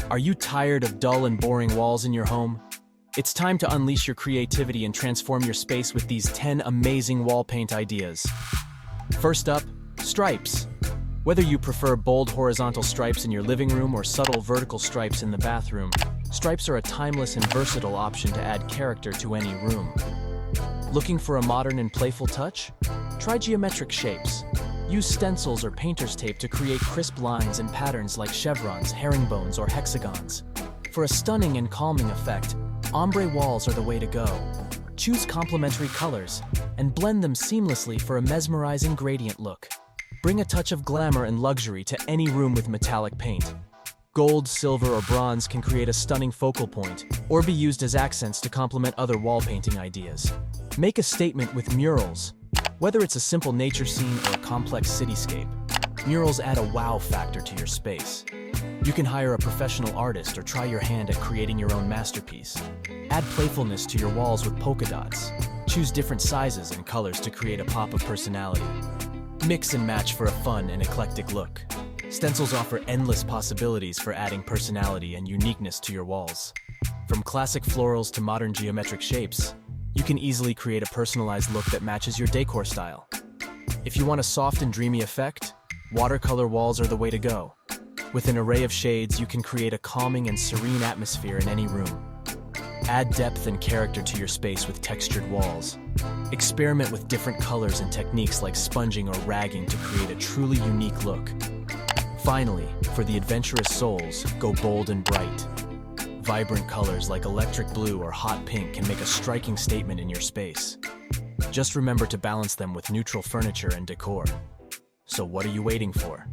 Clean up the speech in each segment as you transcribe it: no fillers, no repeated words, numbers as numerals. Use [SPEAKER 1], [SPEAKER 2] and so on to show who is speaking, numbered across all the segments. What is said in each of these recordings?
[SPEAKER 1] Are you tired of dull and boring walls in your home? It's time to unleash your creativity and transform your space with these 10 amazing wall paint ideas. First up, stripes. Whether you prefer bold horizontal stripes in your living room or subtle vertical stripes in the bathroom, stripes are a timeless and versatile option to add character to any room. Looking for a modern and playful touch? Try geometric shapes. Use stencils or painter's tape to create crisp lines and patterns like chevrons, herringbones, or hexagons. For a stunning and calming effect, ombre walls are the way to go. Choose complementary colors and blend them seamlessly for a mesmerizing gradient look. Bring a touch of glamour and luxury to any room with metallic paint. Gold, silver, or bronze can create a stunning focal point or be used as accents to complement other wall painting ideas. Make a statement with murals. Whether it's a simple nature scene or a complex cityscape, murals add a wow factor to your space. You can hire a professional artist or try your hand at creating your own masterpiece. Add playfulness to your walls with polka dots. Choose different sizes and colors to create a pop of personality. Mix and match for a fun and eclectic look. Stencils offer endless possibilities for adding personality and uniqueness to your walls. From classic florals to modern geometric shapes, you can easily create a personalized look that matches your decor style. If you want a soft and dreamy effect, watercolor walls are the way to go. With an array of shades, you can create a calming and serene atmosphere in any room. Add depth and character to your space with textured walls. Experiment with different colors and techniques like sponging or ragging to create a truly unique look. Finally, for the adventurous souls, go bold and bright. Vibrant colors like electric blue or hot pink can make a striking statement in your space. Just remember to balance them with neutral furniture and decor. So what are you waiting for?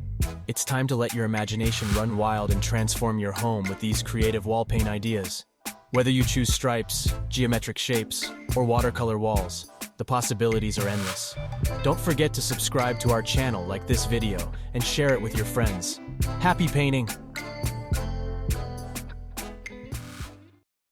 [SPEAKER 1] It's time to let your imagination run wild and transform your home with these creative wall paint ideas. Whether you choose stripes, geometric shapes, or watercolor walls, the possibilities are endless. Don't forget to subscribe to our channel, like this video, and share it with your friends. Happy painting!